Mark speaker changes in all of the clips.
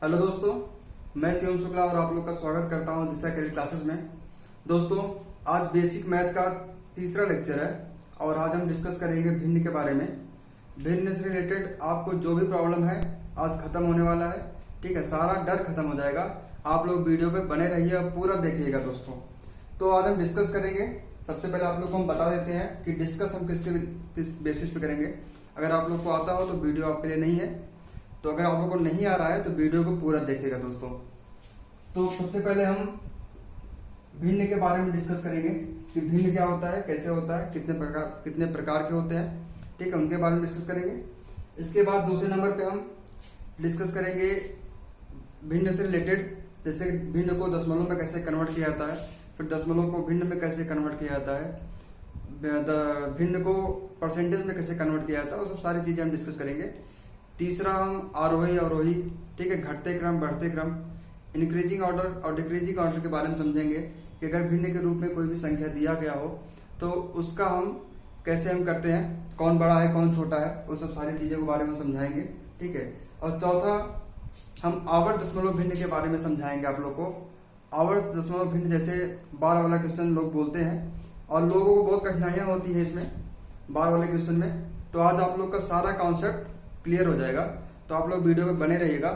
Speaker 1: Hello दोस्तों, मैं शिवम शुक्ला और आप लोग का स्वागत करता हूं दिशा कैरियर क्लासेस में। दोस्तों, आज बेसिक मैथ का तीसरा लेक्चर है और आज हम डिस्कस करेंगे भिन्न के बारे में। भिन्न से रिलेटेड आपको जो भी प्रॉब्लम है आज खत्म होने वाला है। ठीक है, सारा डर खत्म हो जाएगा। आप लोग वीडियो पे बने रहिए और पूरा देखिएगा दोस्तों। तो आज हम डिस्कस करेंगे। सबसे पहले आप लोग को हम बता देते हैं कि डिस्कस हम किस बेसिस पे करेंगे। अगर आप लोग को आता हो तो वीडियो आपके लिए नहीं है, तो अगर आप लोगों को नहीं आ रहा है तो वीडियो को पूरा देखिएगा दोस्तों। तो सबसे पहले हम भिन्न के बारे में डिस्कस करेंगे कि भिन्न क्या होता है, कैसे होता है, कितने प्रकार के होते हैं। ठीक है, उनके बारे में डिस्कस करेंगे। इसके बाद दूसरे नंबर पे हम डिस्कस करेंगे भिन्न से रिलेटेड, जैसे भिन्न को दशमलव में कैसे कन्वर्ट किया जाता है, फिर दशमलव को भिन्न में कैसे कन्वर्ट किया जाता है, भिन्न को परसेंटेज में कैसे कन्वर्ट किया जाता है, वो सब सारी चीजें हम डिस्कस करेंगे। तीसरा हम आरोही अवरोही, ठीक है, घटते क्रम बढ़ते क्रम, इंक्रीजिंग ऑर्डर और डिक्रीजिंग ऑर्डर के बारे में समझेंगे कि अगर भिन्न के रूप में कोई भी संख्या दिया गया हो तो उसका हम कैसे हम करते हैं, कौन बड़ा है कौन छोटा है, वो सब सारी चीजों के बारे में समझाएंगे। ठीक है, और चौथा हम आवर्त दशमलव भिन्न के बारे में समझाएंगे आप लोग को। आवर्त दशमलव भिन्न जैसे बार वाला क्वेश्चन लोग बोलते हैं और लोगों को बहुत कठिनाइयां होती है इसमें बार वाले क्वेश्चन में। तो आज आप लोग का सारा कॉन्सेप्ट क्लियर हो जाएगा, तो आप लोग वीडियो में बने रहिएगा।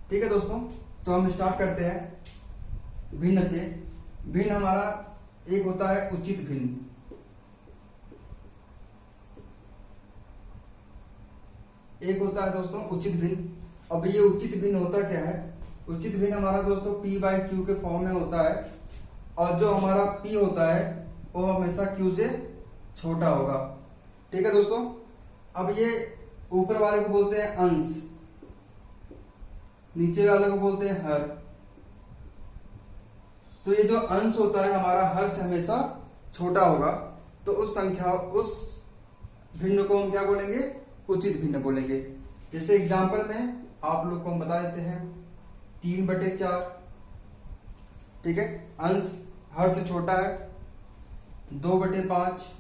Speaker 1: ठीक है दोस्तों, तो हम स्टार्ट करते हैं भिन्न से। भिन्न हमारा एक होता है उचित भिन्न। एक होता है दोस्तों उचित भिन्न। अब ये उचित भिन्न होता क्या है? उचित भिन्न हमारा दोस्तों p/q के फॉर्म में होता है और जो हमारा p होता है वो हमेशा q से छोटा होगा। ठीक है दोस्तों, अब ये ऊपर वाले को बोलते हैं अंश, नीचे वाले को बोलते हैं हर। तो ये जो अंश होता है हमारा हर से हमेशा छोटा होगा, तो उस संख्या उस भिन्न को हम क्या बोलेंगे? उचित भिन्न बोलेंगे। जैसे एग्जांपल में आप लोग को हम बता देते हैं 3/4। ठीक है, अंश हर से छोटा है। 2/5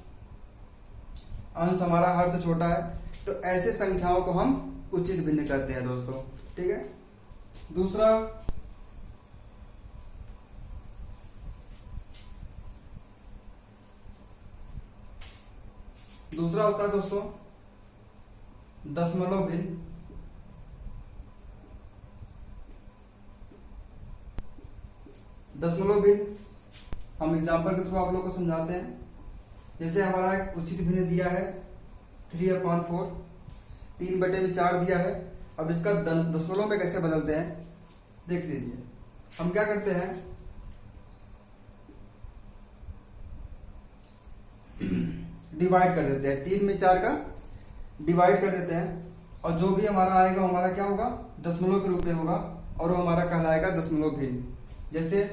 Speaker 1: अंश हमारा हर से छोटा है। तो ऐसे संख्याओं को हम उचित भिन्न कहते हैं दोस्तों। ठीक है, दूसरा होता है दोस्तों दशमलव भिन्न। दशमलव भिन्न हम एग्जांपल के थ्रू आप लोग को समझाते हैं। जैसे हमारा एक उचित भिन्न दिया है 3/4, 3/4 दिया है। अब इसका दशमलव में कैसे बदलते हैं देख लीजिए। हम क्या करते हैं, डिवाइड कर देते हैं। 3/4 का डिवाइड कर देते हैं और जो भी हमारा आएगा हमारा क्या होगा? दशमलव के रूप में होगा और वो हमारा कहलाएगा दशमलव भिन्न। जैसे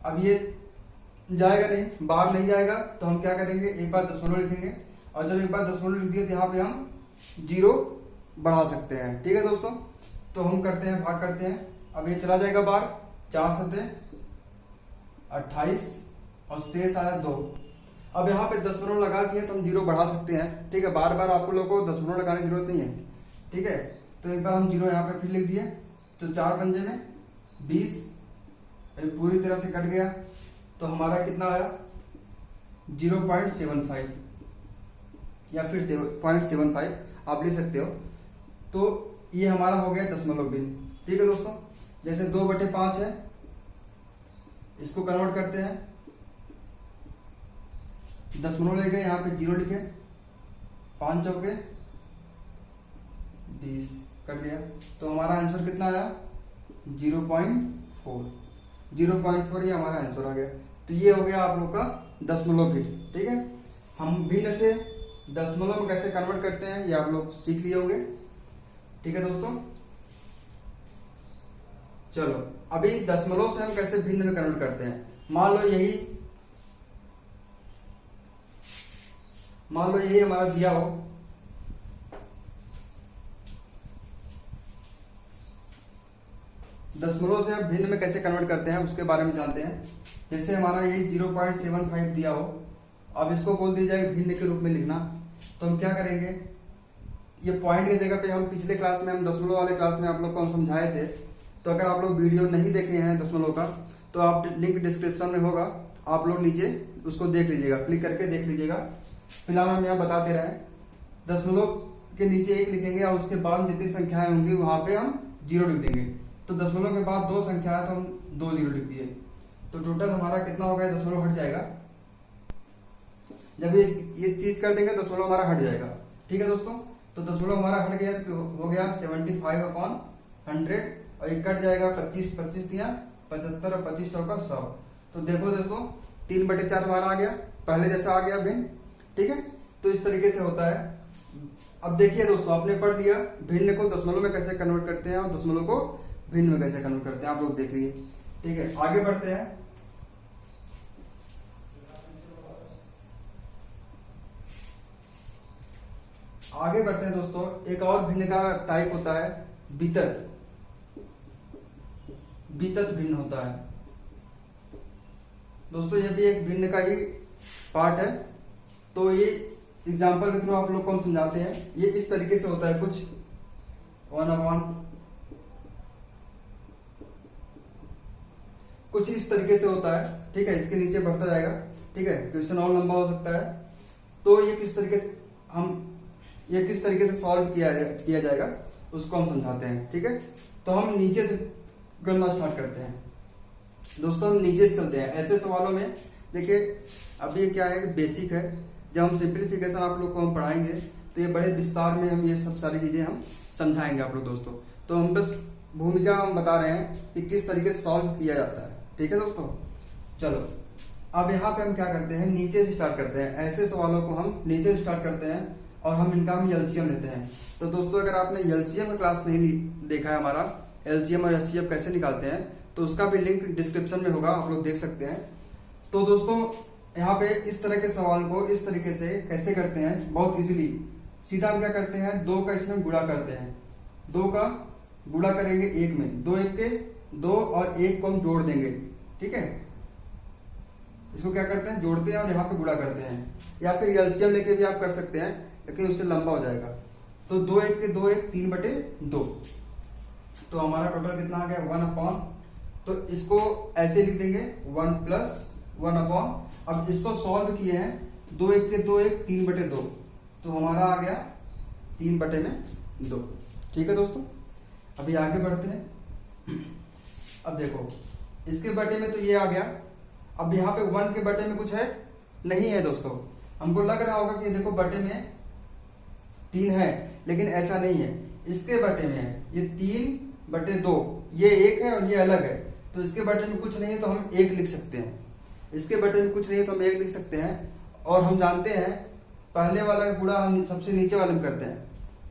Speaker 1: अब ये जाएगा नहीं, बाहर नहीं जाएगा, तो हम क्या करेंगे? एक बार दशमलव लिखेंगे और जब एक बार दशमलव लिख दिया तो यहाँ पे हम 0 बढ़ा सकते हैं। ठीक है दोस्तों, तो हम करते हैं, भाग करते हैं। अब ये चला जाएगा बाहर, 4 सत्ते 28 और शेष आया 2। अब यहाँ पे दशमलव लगा दिया तो हम 0 बढ़ा सकते हैं। ठीक है, बार बार आपको लोगों को दशमलव लगाने की जरूरत नहीं है। ठीक है, तो एक बार हम 0 यहाँ पे फिर लिख दिए तो 4 पंजे में 20, पूरी तरह से कट गया तो हमारा कितना आया? 0.75 या फिर 0.75 आप ले सकते हो। तो ये हमारा हो गया दशमलव भिन्न। ठीक है दोस्तों, जैसे 2/5 है, इसको कन्वर्ट करते हैं। दशमलव ले गए, यहाँ पे 0 लिखे, 5 चौके 20 कट गया तो हमारा आंसर कितना आया? 0.4। 0.4 ये हमारा आंसर आ गया। तो ये हो गया आप लोग का दशमलव भिन्न। ठीक है, हम भिन्न से दशमलव में कैसे कन्वर्ट करते हैं ये आप लोग सीख लिए होंगे। ठीक है दोस्तों, चलो अभी दशमलव से हम कैसे भिन्न में कन्वर्ट करते हैं। मान लो यही हमारा दिया हो, दशमलव से हम भिन्न में कैसे कन्वर्ट करते हैं उसके बारे में जानते हैं। जैसे हमारा ये 0.75 दिया हो, अब इसको बोल दिया जाए भिन्न के रूप में लिखना, तो हम क्या करेंगे? ये पॉइंट की जगह पे हम पिछले क्लास में हम दशमलव वाले क्लास में आप लोग को हम समझाए थे, तो तो अगर आप लोग वीडियो नहीं देखे हैं दशमलव का तो आप लिंक डिस्क्रिप्शन में होगा, आप लोग नीचे उसको देख लीजिएगा, क्लिक करके देख लीजिएगा। फिलहाल हम यहाँ बताते रहे, दशमलव के नीचे 1 लिखेंगे और उसके बाद जितनी संख्याएं होंगी वहां पे हम 0 लिख देंगे। तो दशमलव के बाद 2 संख्या है तो हम 2 0 लिख दिए, तो टोटल हमारा कितना हो गया, दशमलव हट जाएगा। जब ये चीज कर देंगे दशमलव हमारा हट जाएगा। ठीक है दोस्तों, तो दशमलव हमारा हट गया तो हो गया 75/100 और ये कट जाएगा 25 25 दिया 75 और 25 चौका 100। तो देखो दोस्तों 3/4 हमारा आ गया, पहले जैसा आ गया भिन्न। ठीक है, तो इस तरीके से होता है। अब देखिए दोस्तों, आपने पढ़ लिया भिन्न को दशमलव में कैसे कन्वर्ट करते हैं और दशमलव को भिन्न में कैसे कन्वर्ट करते हैं, आप लोग देख लीजिए। ठीक है, आगे बढ़ते हैं। आगे बढ़ते हैं दोस्तों, एक और भिन्न का टाइप होता है बीतत। बीतत भिन्न होता है दोस्तों, ये भी एक भिन्न का ही पार्ट है। तो ये एग्जाम्पल के थ्रू आप लोग को हम समझाते हैं। ये इस तरीके से होता है, कुछ 1/, कुछ इस तरीके से होता है। ठीक है, इसके नीचे बढ़ता जाएगा। ठीक है, क्वेश्चन और लंबा हो सकता है। तो ये किस तरीके से सॉल्व किया जाएगा उसको हम समझाते हैं। ठीक है, तो हम नीचे से गणना स्टार्ट करते हैं दोस्तों। हम नीचे से चलते हैं। ऐसे सवालों में देखिए, अब ये क्या है, बेसिक है। जब हम सिंप्लीफिकेशन आप लोग को हम पढ़ाएंगे तो ये बड़े विस्तार में हम ये सब सारी चीजें हम समझाएंगे आप लोग दोस्तों। तो हम बस भूमिका हम बता रहे हैं कि किस तरीके से सॉल्व किया जाता है। ठीक है दोस्तों, चलो अब यहाँ पे हम क्या करते हैं, नीचे से स्टार्ट करते हैं। ऐसे सवालों को हम नीचे से स्टार्ट करते हैं और हम इनका हम एलसीएम लेते हैं। तो दोस्तों अगर आपने एलसीएम का क्लास नहीं देखा है हमारा, एलसीएम और एचसीएफ कैसे निकालते हैं, तो उसका भी लिंक डिस्क्रिप्शन में होगा, आप लोग देख सकते हैं। तो दोस्तों यहाँ पे इस तरह के सवाल को इस तरीके से कैसे करते हैं, बहुत इजीली। सीधा हम क्या करते हैं, 2 का इसमें गुणा करते हैं। 2 का गुणा करेंगे 1 में, 2 1 के 2 और 1 को हम जोड़ देंगे। ठीक है, इसको क्या करते हैं, जोड़ते हैं और यहाँ पे गुणा करते हैं। या फिर एलसीएम लेके भी आप कर सकते हैं, लेकिन उससे लंबा हो जाएगा। तो 2 1 के 2 1 3/2। तो हमारा टोटल कितना आ गया, 1/। तो इसको ऐसे लिख देंगे 1 + 1/। अब इसको सॉल्व किए हैं, 2 1 के 2 1 3/2। तो हमारा आ गया 3/2। ठीक है दोस्तों, अभी आगे बढ़ते हैं। अब देखो इसके बटे में तो ये आ गया। अब यहाँ पे 1 के बटे में कुछ है नहीं है दोस्तों। हमको लग रहा होगा कि देखो बटे में 3 है, लेकिन ऐसा नहीं है। इसके बटे में है, ये 3/2, ये 1 है और ये अलग है। तो इसके बटे में कुछ नहीं है तो हम 1 लिख सकते हैं। इसके बटे में कुछ नहीं है तो हम 1 लिख सकते हैं। और हम जानते हैं पहले वाला गुणा हम सबसे नीचे वाले में करते हैं,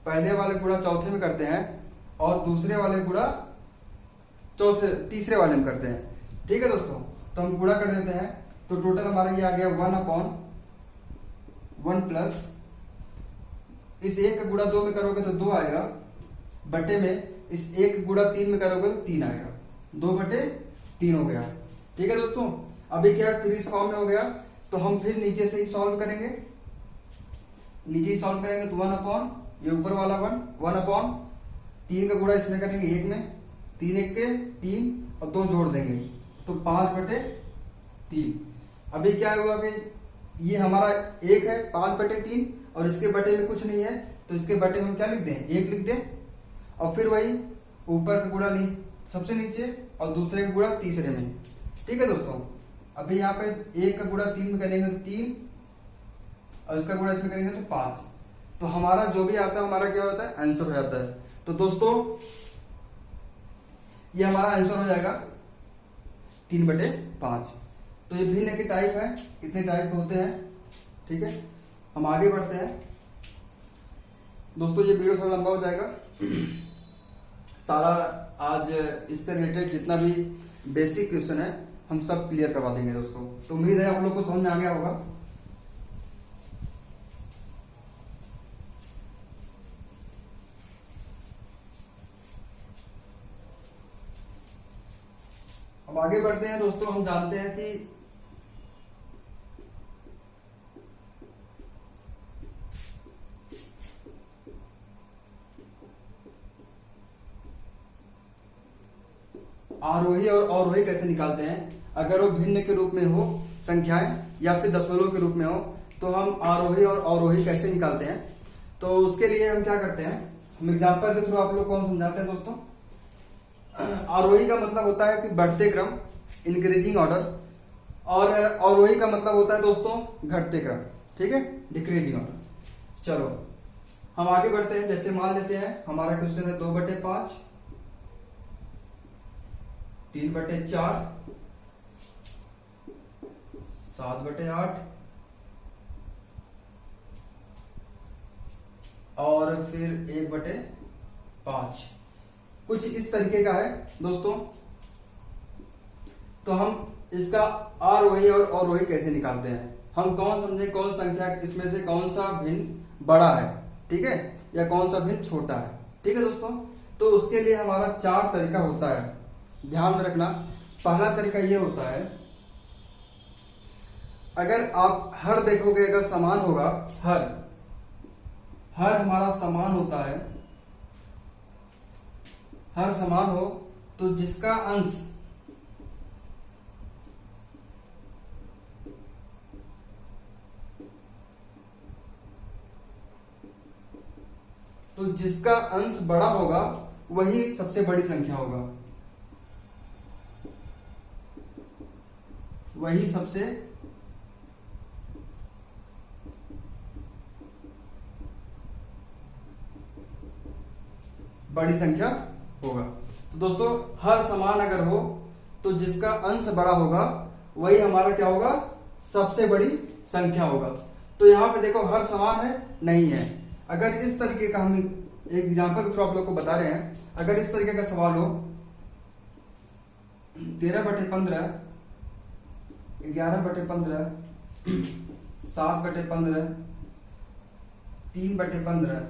Speaker 1: पहले वाले गुणा चौथे में करते हैं और दूसरे वाले गुणा तीसरे वाले में करते हैं। ठीक है दोस्तों, तो हम गुणा कर देते हैं। तो टोटल हमारा ये आ गया 1/1 प्लस इस 1 का गुणा 2 में करोगे तो 2 आएगा, बटे में इस 1 का गुणा 3 में करोगे तो 3 आएगा, 2/3 हो गया। ठीक है दोस्तों, अभी क्या फ्रीज फॉर्म में हो गया। तो हम फिर नीचे से ही सॉल्व करेंगे, नीचे ही सॉल्व करेंगे। तो 1/, ये ऊपर वाला 1/, 3 का गुणा इसमें करेंगे 1 में, 3 1 के 3 और 2 जोड़ देंगे तो 5/3। अभी क्या हुआ कि ये हमारा 1 है 5/3 और इसके बटे में कुछ नहीं है, तो इसके बटे में हम क्या लिख दें, 1 लिख दें। और फिर वही ऊपर का गुणा सबसे नीचे और दूसरे का गुणा तीसरे में। ठीक है दोस्तों, अभी यहाँ पे 1 का गुणा 3 में करेंगे तो 3 और इसका गुणा इसमें करेंगे तो 5। तो हमारा जो भी आता है हमारा क्या होता है, आंसर हो जाता है। तो दोस्तों ये हमारा आंसर हो जाएगा 3/5। तो ये भिन्न के टाइप है, कितने टाइप होते हैं। ठीक है, हम आगे बढ़ते हैं दोस्तों। ये वीडियो थोड़ा लंबा हो जाएगा। सारा आज इससे रिलेटेड जितना भी बेसिक क्वेश्चन है हम सब क्लियर करवा देंगे दोस्तों। तो उम्मीद है आप लोग को समझ में आ गया होगा। अब आगे बढ़ते हैं दोस्तों। हम जानते हैं कि आरोही और अवरोही कैसे निकालते हैं। अगर वो भिन्न के रूप में हो संख्याएं या फिर दशमलव के रूप में हो तो हम आरोही और अवरोही कैसे निकालते हैं। तो उसके लिए हम क्या करते हैं, हम एग्जाम्पल के थ्रू आप लोग को हम समझाते हैं दोस्तों। आरोही का मतलब होता है कि बढ़ते क्रम, इंक्रीजिंग ऑर्डर, और अवरोही का मतलब होता है दोस्तों घटते क्रम, ठीक है, डिक्रीजिंग ऑर्डर। चलो हम आगे बढ़ते हैं। जैसे मान लेते हैं हमारा क्वेश्चन है 2/5, 3/4, 7/8 और फिर 1/5। कुछ इस तरीके का है दोस्तों। तो हम इसका आरोही और अवरोही कैसे निकालते हैं, हम कौन समझे कौन संख्या इसमें से कौन सा भिन्न बड़ा है, ठीक है, या कौन सा भिन्न छोटा है, ठीक है दोस्तों। तो उसके लिए हमारा 4 तरीका होता है, ध्यान में रखना। पहला तरीका ये होता है, अगर आप हर देखोगे अगर समान होगा, हर हमारा समान होता है, हर समान हो तो जिसका अंश बड़ा होगा वही सबसे बड़ी संख्या होगा, वही सबसे बड़ी संख्या होगा। तो दोस्तों हर समान अगर हो तो जिसका अंश बड़ा होगा वही हमारा क्या होगा, सबसे बड़ी संख्या होगा। तो यहां पे देखो हर समान है नहीं है। अगर इस तरीके का हम एक एग्जांपल के थ्रू आप लोग को बता रहे हैं, अगर इस तरीके का सवाल हो 13/15, 11/15, 7/15, 3/15,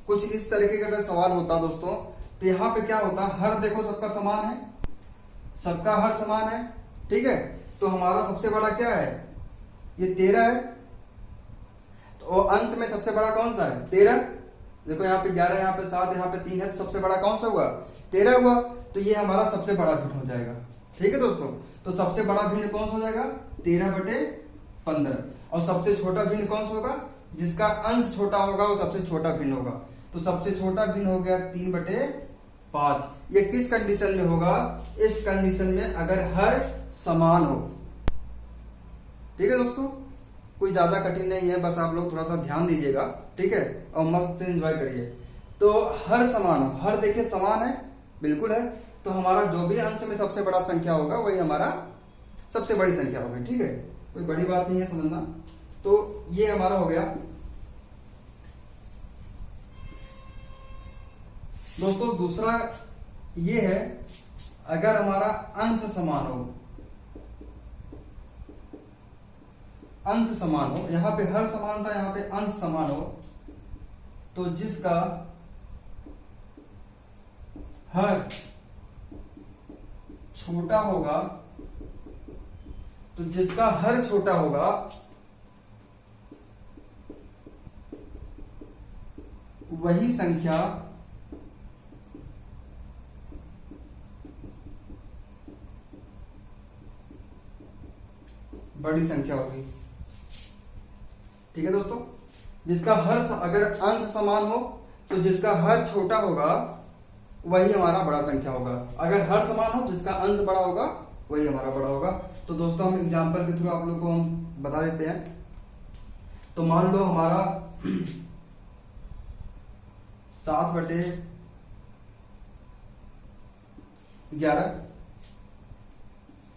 Speaker 1: कुछ इस तरीके का अगर सवाल होता दोस्तों, तो यहाँ पे क्या होता, हर देखो सबका समान है, सबका हर समान है, ठीक है। तो हमारा सबसे बड़ा क्या है, ये 13 है। तो अंश में सबसे बड़ा कौन सा है, 13। देखो यहाँ पे 11, यहाँ पे 7, यहाँ पे 3 है, तो सबसे बड़ा कौन सा होगा, 13 हुआ। तो ये हमारा सबसे बड़ा भिन्न हो जाएगा, ठीक है दोस्तों। तो सबसे बड़ा भिन्न कौन सा हो जाएगा, 13/15। और सबसे छोटा भिन्न कौन सा होगा, जिसका अंश छोटा होगा वो सबसे छोटा भिन्न होगा। तो सबसे छोटा भिन्न हो गया 3/5। ये किस कंडीशन में होगा, इस कंडीशन में अगर हर समान हो, ठीक है दोस्तों। कोई ज्यादा कठिन नहीं है, बस आप लोग थोड़ा सा ध्यान दीजिएगा, ठीक है, और मस्त से एंजॉय करिए। तो हर समान हो, हर देखिए समान है, बिल्कुल है। तो हमारा जो भी अंश में सबसे बड़ा संख्या होगा वही हमारा सबसे बड़ी संख्या होगी, ठीक है, कोई बड़ी बात नहीं है समझना। तो ये हमारा हो गया दोस्तों। दूसरा ये है, अगर हमारा अंश समान हो, अंश समान हो, यहां पे हर समान था, यहां पे अंश समान हो, तो जिसका हर छोटा होगा, तो जिसका हर छोटा होगा वही संख्या बड़ी संख्या होगी, ठीक है दोस्तों। जिसका हर अगर अंश समान हो तो जिसका हर छोटा होगा वही हमारा बड़ा संख्या होगा। अगर हर समान हो जिसका अंश बड़ा होगा वही हमारा बड़ा होगा। तो दोस्तों हम एग्जांपल के थ्रू आप लोग को हम बता देते हैं। तो मान लो हमारा 7/11,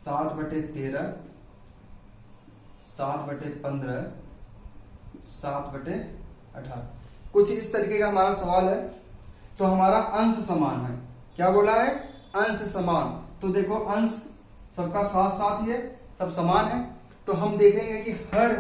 Speaker 1: 7/13, 7/15, 7/18, कुछ इस तरीके का हमारा सवाल है। तो हमारा अंश समान है, क्या बोला है, अंश समान। तो देखो अंश सबका साथ साथ ही है, सब समान है। तो हम देखेंगे कि हर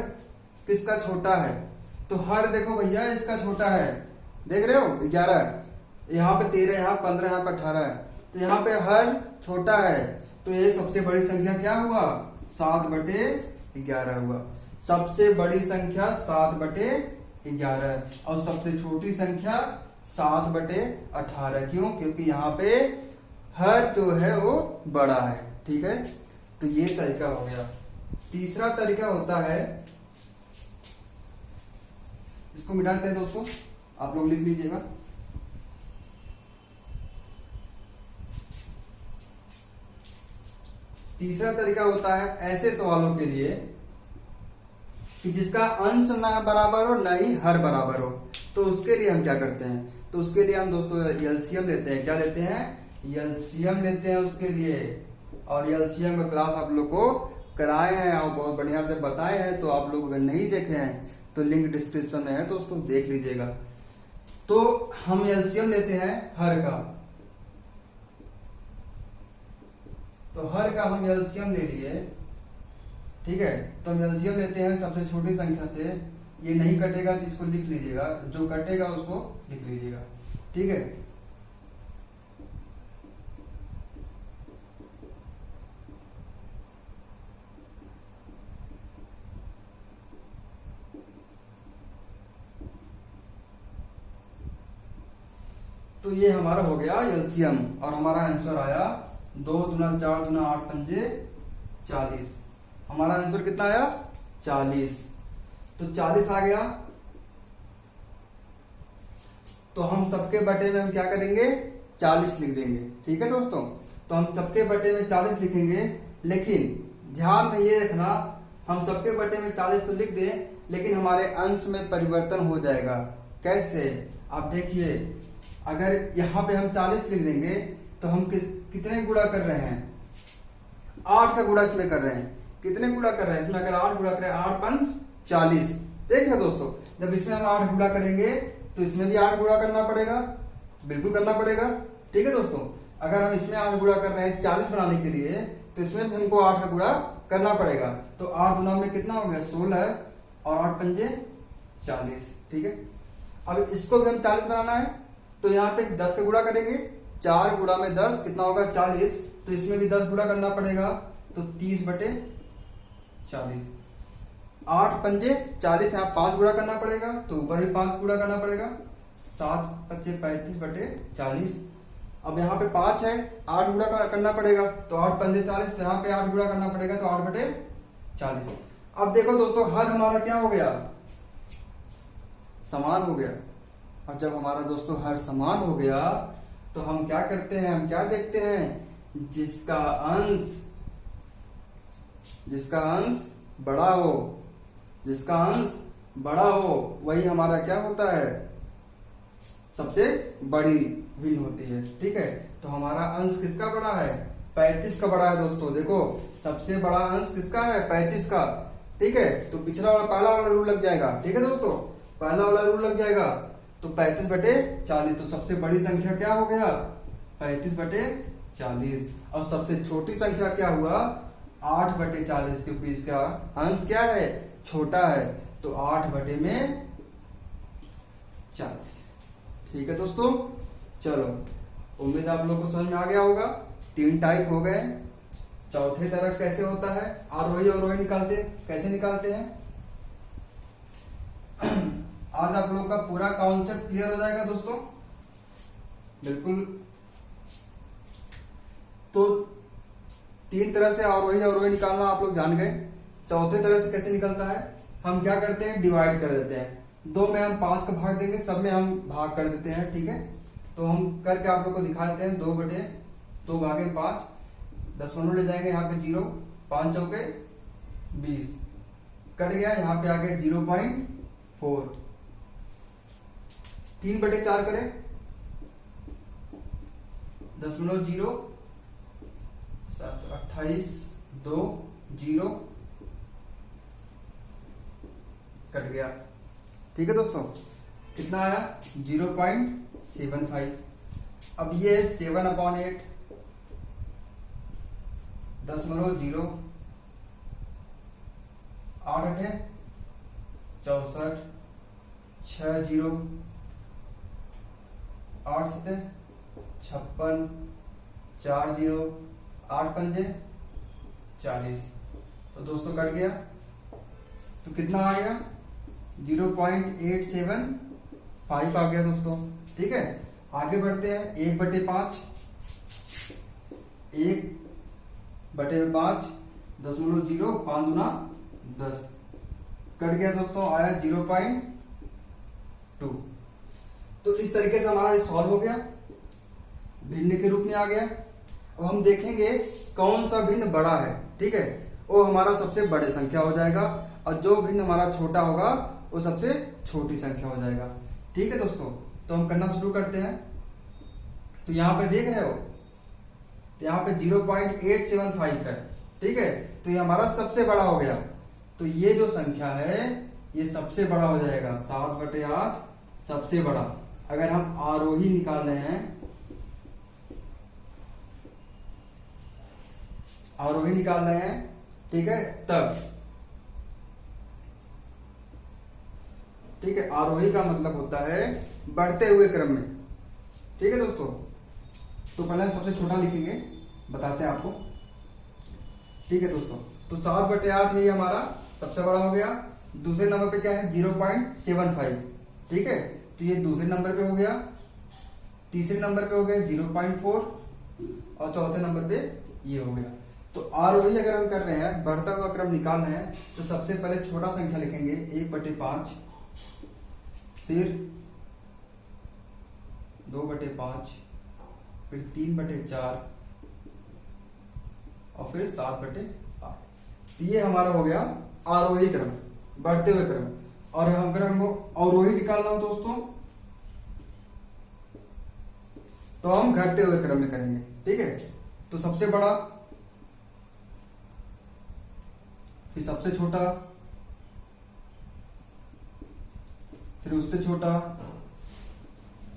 Speaker 1: किसका छोटा है। तो हर देखो भैया इसका छोटा है, देख रहे हो 11 है, यहाँ पे 13, यहाँ 15, यहाँ पे 18 है। तो यहाँ पे हर छोटा है, तो ये सबसे बड़ी संख्या क्या हुआ, 7/11 हुआ। सबसे बड़ी संख्या 7/11 और सबसे छोटी संख्या 7/18। क्यों, क्योंकि यहाँ पे हर जो है वो बड़ा है। ठीक है, तो ये तरीका हो गया। तीसरा तरीका होता है, इसको मिटाते हैं दोस्तों, आप लोग लिख लीजिएगा। तीसरा तरीका होता है ऐसे सवालों के लिए कि जिसका अंश ना बराबर हो ना ही हर बराबर हो। तो उसके लिए हम क्या करते हैं, तो उसके लिए हम दोस्तों एलसीएम लेते हैं। क्या लेते हैं? एलसीएम लेते हैं उसके लिए। और एलसीएम का क्लास आप लोग को कराए हैं और बहुत बढ़िया से बताए हैं। तो आप लोग अगर नहीं देखे हैं तो लिंक डिस्क्रिप्शन में है दोस्तों, देख लीजिएगा। तो हम एलसीएम लेते हैं हर का। तो हर का हम एलसीएम ले लिए। ठीक है, तो हम एलसीएम लेते हैं सबसे छोटी संख्या से। ये नहीं कटेगा तो इसको लिख लीजिएगा, जो कटेगा उसको लिख लीजिएगा। ठीक है, तो ये हमारा हो गया एलसीएम और हमारा आंसर आया 2 दूना 4 दूना 8 पंजे 40। हमारा आंसर कितना आया? 40। तो 40 आ गया। तो हम सबके बटे में हम क्या करेंगे? 40 लिख देंगे। ठीक है दोस्तों, तो हम सबके बटे में 40 लिखेंगे। लेकिन ध्यान में ये रखना, हम सबके बटे में 40 तो लिख दें, लेकिन हमारे अंश में परिवर्तन हो जाएगा। कैसे? आप देखिए, अगर यहां पे हम 40 लिख देंगे तो हम कितने गुणा कर रहे हैं? 8 का गुणा इसमें कर रहे हैं। कितने गुणा कर रहे हैं इसमें? अगर 8 गुणा करें, 8 पंच 40। देख रहे दोस्तों, जब इसमें हम 8 गुणा करेंगे तो इसमें भी 8 गुणा करना पड़ेगा, बिल्कुल करना पड़ेगा। ठीक है दोस्तों, अगर हम इसमें 8 गुणा कर रहे हैं 40 बनाने के लिए, तो इसमें भी हमको 8 का गुणा करना पड़ेगा। तो 8 गुना में कितना हो गया? 16 और 8 पंजे 40। ठीक है, अब इसको भी हम 40 बनाना है, तो यहाँ पे 10 का गुणा करेंगे। 4 गुणा में 10 कितना होगा? 40। तो इसमें भी 10 गुणा करना पड़ेगा, तो 30 बटे 40। 8 पंजे 40, यहाँ 5 गुणा करना पड़ेगा, तो ऊपर भी 5 गुणा करना पड़ेगा। 7 पच्चे 35 बटे 40। अब यहाँ पे 5 है, 8 गुणा करना पड़ेगा, तो 8 पंजे 40। तो यहाँ पे 8 गुणा करना पड़ेगा, तो 8 बटे 40। अब देखो दोस्तों, हर हमारा क्या हो गया? समान हो गया। और जब हमारा दोस्तों हर समान हो गया तो हम क्या करते हैं? हम क्या देखते हैं? जिसका अंश बड़ा हो, जिसका अंश बड़ा हो वही हमारा क्या होता है? सबसे बड़ी भिन्न होती है। ठीक है, तो हमारा अंश किसका बड़ा है? 35 का बड़ा है दोस्तों। देखो, सबसे बड़ा अंश किसका है? 35 का। ठीक है, तो पिछला वाला पहला वाला रूल लग जाएगा। ठीक है दोस्तों, पहला वाला रूल लग जाएगा। तो 35 बटे 40, तो सबसे बड़ी संख्या क्या हो गया? 35 बटे 40। और सबसे छोटी संख्या क्या हुआ? 8 बटे 40, क्योंकि इसका अंश क्या है? छोटा है। तो 8 बटे में 40। ठीक है दोस्तों, चलो, उम्मीद आप लोग को समझ में आ गया होगा। 3 टाइप हो गए। चौथे तरफ कैसे होता है? आरोही अवरोही निकालते, कैसे निकालते हैं? आज आप लोग का पूरा कॉन्सेप्ट क्लियर हो जाएगा दोस्तों, बिल्कुल। तो 3 तरह से आरोही अवरोही निकालना आप लोग जान गए। चौथे तरह से कैसे निकलता है? हम क्या करते हैं? डिवाइड कर देते हैं। 2 में हम 5 का भाग देंगे, सब में हम भाग कर देते हैं। ठीक है, तो हम करके आप लोग को दिखा देते हैं। 2 बटे 2 भागे 5, 10 ले जाएंगे, यहाँ पे 0, 5 चौके 20, कट गया। यहाँ पे आ गया 0.4। 3 बटे 4 करें, 0.0 28, 2 0, कट गया। ठीक है दोस्तों, कितना आया? 0.75। अब ये 7/8, 0.0, 8 है 64, 6 0, 8 7 56, 4 0, 8 पंजे 40। तो दोस्तों कट गया, तो कितना आ गया? 0.875 आ गया दोस्तों। ठीक है, आगे बढ़ते हैं। 1/5, 1/5, 0.0, 5 दूना 10, कट गया दोस्तों, आया 0.2। तो इस तरीके से हमारा सॉल्व हो गया, भिन्न के रूप में आ गया। अब हम देखेंगे कौन सा भिन्न बड़ा है, ठीक है, वो हमारा सबसे बड़े संख्या हो जाएगा, और जो भिन्न हमारा छोटा होगा वो सबसे छोटी संख्या हो जाएगा। ठीक है दोस्तों, तो हम करना शुरू करते हैं। तो यहाँ पे देख रहे हो, यहाँ पे 0.875 है, ठीक है, तो ये हमारा सबसे बड़ा हो गया। तो ये जो संख्या है ये सबसे बड़ा हो जाएगा, 7/8 सबसे बड़ा। अगर हम आरोही निकाल रहे हैं, आरोही निकाल रहे हैं, ठीक है, तब, ठीक है, आरोही का मतलब होता है बढ़ते हुए क्रम में। ठीक है दोस्तों, तो पहले हम सबसे छोटा लिखेंगे, बताते हैं आपको। ठीक है दोस्तों, तो 7/8 ये हमारा सबसे बड़ा हो गया। दूसरे नंबर पे क्या है, 0.75, ठीक है, तो ये दूसरे नंबर पे हो गया। तीसरे नंबर पे हो गया 0.4, और चौथे नंबर पे ये हो गया। तो आरोही अगर हम कर रहे हैं, बढ़ता हुआ क्रम निकाल रहे हैं, तो सबसे पहले छोटा संख्या लिखेंगे 1/5, फिर 2/5, फिर 3/4, और फिर 7/8। तो ये हमारा हो गया आरोही क्रम, बढ़ते हुए क्रम। और अगर हमको अवरोही निकालना हो दोस्तों, तो हम घटते हुए क्रम में करेंगे। ठीक है, तो सबसे बड़ा, फिर सबसे छोटा, फिर उससे छोटा,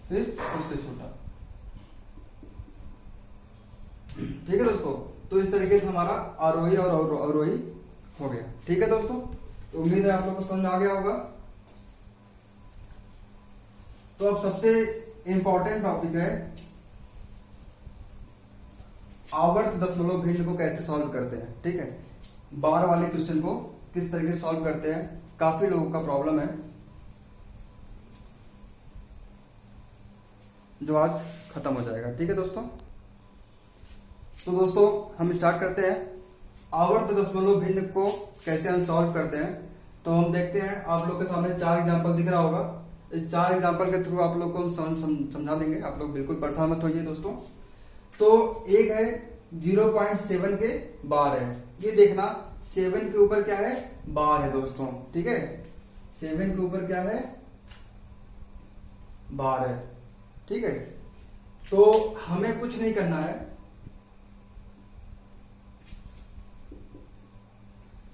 Speaker 1: फिर उससे छोटा। ठीक है दोस्तों, तो इस तरीके से हमारा आरोही और अवरोही हो गया। ठीक है दोस्तों, तो उम्मीद है आप लोगों को समझ आ गया होगा। तो अब सबसे इंपॉर्टेंट टॉपिक है आवर्त दशमलव भिन्न को कैसे सॉल्व करते हैं। ठीक है, 12 वाले क्वेश्चन को किस तरीके से सॉल्व करते हैं, काफी लोगों का प्रॉब्लम है, जो आज खत्म हो जाएगा। ठीक है दोस्तों, तो दोस्तों हम स्टार्ट करते हैं। आवर्त दशमलव भिन्न को कैसे हम सॉल्व करते हैं, तो हम देखते हैं। आप लोग के सामने 4 एग्जांपल दिख रहा होगा, इस 4 एग्जांपल के थ्रू आप लोग को हम समझा देंगे। आप लोग बिल्कुल परेशान मत होइए दोस्तों। तो एक है 0.7 के बार है, ये देखना 7 के ऊपर क्या है, बार है दोस्तों। ठीक है, 7 के ऊपर क्या है, बार है। ठीक है, तो हमें कुछ नहीं करना है,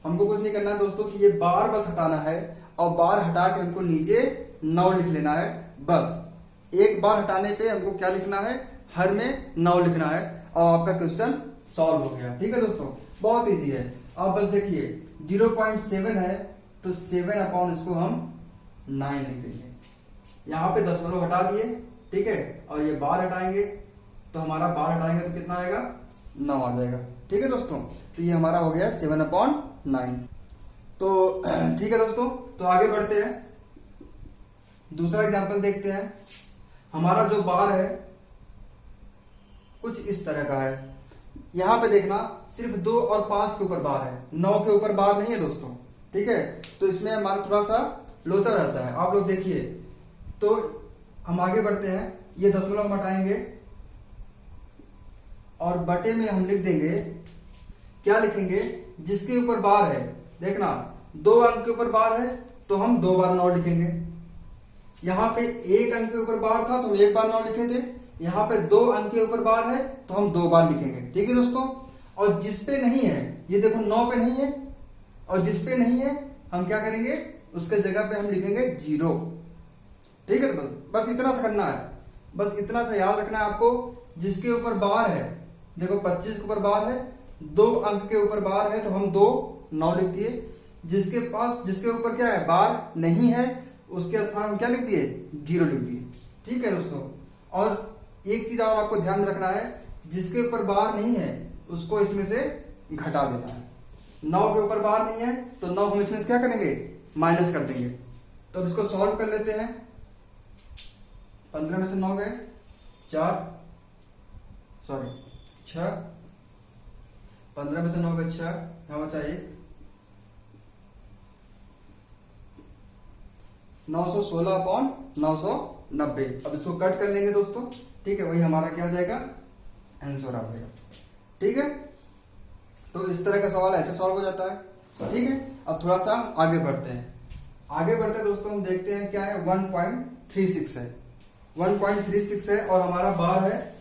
Speaker 1: हमको कुछ नहीं करना है दोस्तों कि ये बार बस हटाना है, और बार हटा के हमको नीचे 9 लिख लेना है। बस एक बार हटाने पे हमको क्या लिखना है, हर में 9 लिखना है, और आपका क्वेश्चन सॉल्व हो गया। ठीक है दोस्तों, बहुत इजी है। आप बस देखिए 0.7 है, तो 7 अपॉन इसको हम 9 लिख देंगे। यहाँ पे दशमलव हटा दिए, ठीक है, और ये बार हटाएंगे, तो हमारा बार हटाएंगे तो कितना आएगा, 9 आ जाएगा। ठीक है दोस्तों, तो ये हमारा हो गया 7/9। तो ठीक है दोस्तों, तो आगे बढ़ते हैं, दूसरा एग्जांपल देखते हैं। हमारा जो बार है कुछ इस तरह का है। यहां पे देखना सिर्फ 2 और 5 के ऊपर बार है, 9 के ऊपर बार नहीं है दोस्तों। ठीक है, तो इसमें हमारा थोड़ा सा लोचा रहता है। आप लोग देखिए, तो हम आगे बढ़ते हैं, ये दशमलव हटाएंगे और बटे में हम लिख देंगे, क्या लिखेंगे, जिसके ऊपर बार है। देखना 2 अंक के ऊपर बार है, तो हम 2 बार 9 लिखेंगे। यहां पे 1 अंक के ऊपर बार था, तो हम 1 बार 9 लिखे थे। यहाँ पे 2 अंक के ऊपर बार है, तो हम 2 बार लिखेंगे। ठीक है दोस्तों, और जिस पे नहीं है, ये देखो 9 पे नहीं है, और जिस पे नहीं है हम क्या करेंगे, उसके जगह पे हम लिखेंगे 0। ठीक है, बस इतना सा करना है, बस इतना सा याद रखना है आपको। जिसके ऊपर बार है, देखो 25 के ऊपर बार है, 2 अंक के ऊपर बार है, तो हम 2 9 लिख दिए। जिसके ऊपर क्या है, बार नहीं है, उसके स्थान में क्या लिख दिए, 0 लिख दिए। ठीक है दोस्तों, और एक चीज और आपको ध्यान रखना है, जिसके ऊपर बार नहीं है उसको इसमें से घटा देना है। 9 के ऊपर बार नहीं है, तो 9 हम इसमें से क्या करेंगे, माइनस कर देंगे। तो अब इसको सॉल्व कर लेते हैं। 15 में से 9 गए, 6, 15 में से 9 गए 6, यहाँ बचा 1, 916/990। अब इसको कट कर लेंगे दोस्तों, ठीक है, वही हमारा क्या आ जाएगा, आंसर आ जाएगा। ठीक है, तो इस तरह का सवाल ऐसे सॉल्व हो जाता है। ठीक है, अब थोड़ा सा आगे बढ़ते हैं। आगे बढ़ते दोस्तों हम देखते हैं क्या है, 1.36 है, 1.36 है और हमारा बार है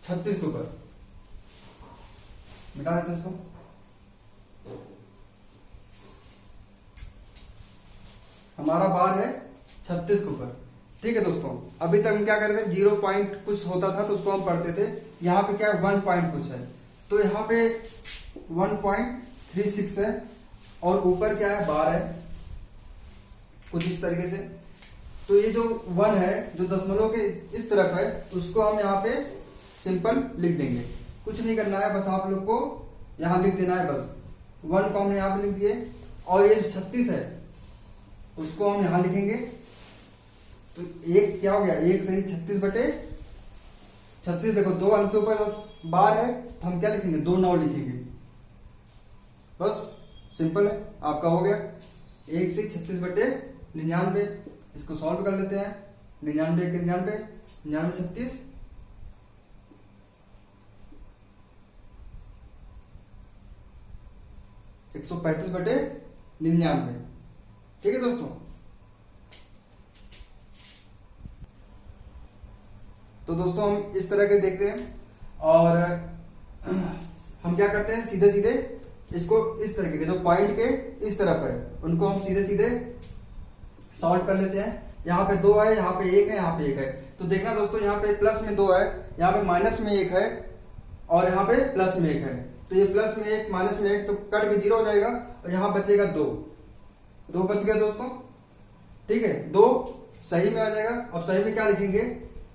Speaker 1: 36 के ऊपर। मिटा देते इसको। हमारा बार है 36 के ऊपर। ठीक है दोस्तों, अभी तक हम क्या कर रहे थे, 0 पॉइंट कुछ होता था तो उसको हम पढ़ते थे। यहाँ पे क्या है, 1 पॉइंट कुछ है, तो यहाँ पे 1.36 है और ऊपर क्या है, बार है कुछ इस तरीके से। तो ये जो 1 है, जो दशमलव के इस तरफ है, उसको हम यहाँ पे सिंपल लिख देंगे। कुछ नहीं करना है, बस आप लोग को यहाँ लिख देना है, बस 1 को हमने यहाँ पे लिख दिए। और ये जो 36 है उसको हम यहाँ लिखेंगे। तो एक क्या हो गया, 1 सही 36/36। देखो 2 अंक के ऊपर बार है तो हम क्या लिखेंगे, 2 9 लिखेंगे। बस सिंपल है, आपका हो गया 1 से 36/99। इसको सॉल्व कर लेते हैं। 99 के 99, 99 36, 135/99। ठीक है दोस्तों, तो दोस्तों हम इस तरह के देखते हैं और हम क्या करते हैं, सीधे सीधे इसको इस तरीके के जो पॉइंट के इस तरफ है उनको हम सीधे सीधे सॉल्व कर लेते हैं। यहाँ पे 2 है, यहाँ पे 1 है, यहाँ पे 1 है। तो देखना दोस्तों, यहाँ पे प्लस में 2 है, यहाँ पे माइनस में 1 है और यहाँ पे प्लस में 1 है। तो ये प्लस में 1 माइनस में 1 तो कट के 0 हो जाएगा और यहाँ बचेगा 2 बच गया दोस्तों। ठीक है, 2 सही में आ जाएगा। अब सही में क्या लिखेंगे,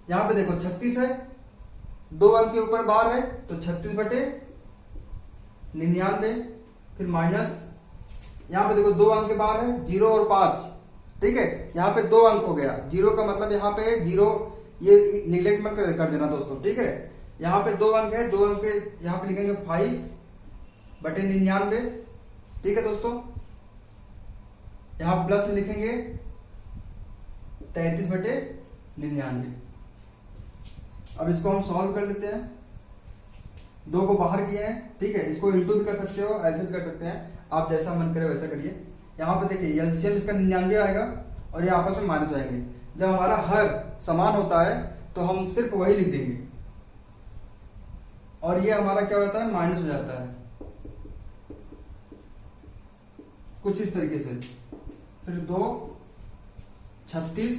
Speaker 1: यहाँ पे देखो 36 है, 2 अंक के ऊपर बार है तो 36/99। फिर माइनस, यहाँ पे देखो 2 अंक के बार है, 0 और 5। ठीक है, यहाँ पे 2 अंक हो गया, 0 का मतलब यहाँ पे 0, ये निगलेक्ट मत कर देना दोस्तों। ठीक है, यहाँ पे 2 अंक है, 2 अंक के यहाँ पे लिखेंगे 5/99। ठीक है दोस्तों, यहाँ प्लस में लिखेंगे 33/99। अब इसको हम सॉल्व कर लेते हैं। 2 को बाहर किए हैं, ठीक है, इसको इंटू भी कर सकते हो, ऐसे भी कर सकते हैं, आप जैसा मन करे वैसा करिए। यहाँ पे देखिए एलसीएम इसका 99 आएगा और ये आपस में माइनस आएंगे। जब हमारा हर समान होता है तो हम सिर्फ वही लिख देंगे और ये हमारा क्या होता है, माइनस हो जाता है कुछ इस तरीके से। फिर 2 36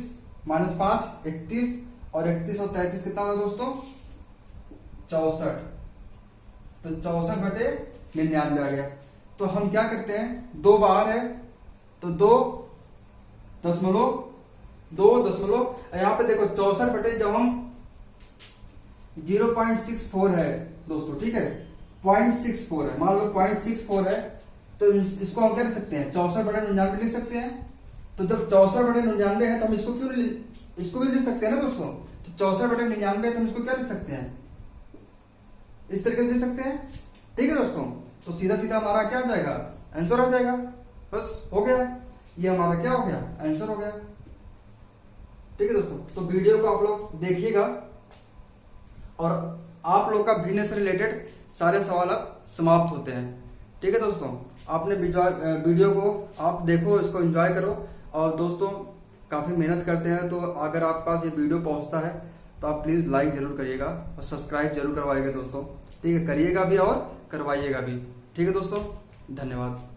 Speaker 1: माइनस 5 31 और 31 और 33 कितना होगा दोस्तों, 64। तो 64/99 आ गया। तो हम क्या करते हैं, 2 बाहर है तो 2 दशमलव यहाँ पे देखो 64 जब हम 0.64 है दोस्तों। ठीक है, 0.64 है, मान लो 0.64 है तो इसको हम क्या लिख सकते हैं, 64/99 लिख सकते हैं। तो जब 64/99 है तो हम इसको क्यों इसको भी लिख सकते हैं ना दोस्तों। तो 64/99 तो हम इसको क्या लिख सकते हैं, इस तरीके से लिख सकते हैं। ठीक है दोस्तों, तो सीधा सीधा हमारा क्या हो जाएगा, आंसर हो जाएगा। बस हो गया, ये हमारा क्या हो गया, आंसर हो गया। ठीक है दोस्तों, तो वीडियो को आप लोग देखिएगा और आप लोग का भिन्न से रिलेटेड सारे सवाल अब समाप्त होते हैं। ठीक है दोस्तों, आपने वीडियो को आप देखो, इसको एंजॉय करो। और दोस्तों काफ़ी मेहनत करते हैं, तो अगर आपके पास ये वीडियो पहुंचता है तो आप प्लीज़ लाइक जरूर करिएगा और सब्सक्राइब जरूर करवाइएगा दोस्तों। ठीक है, करिएगा भी और करवाइएगा भी। ठीक है दोस्तों, धन्यवाद।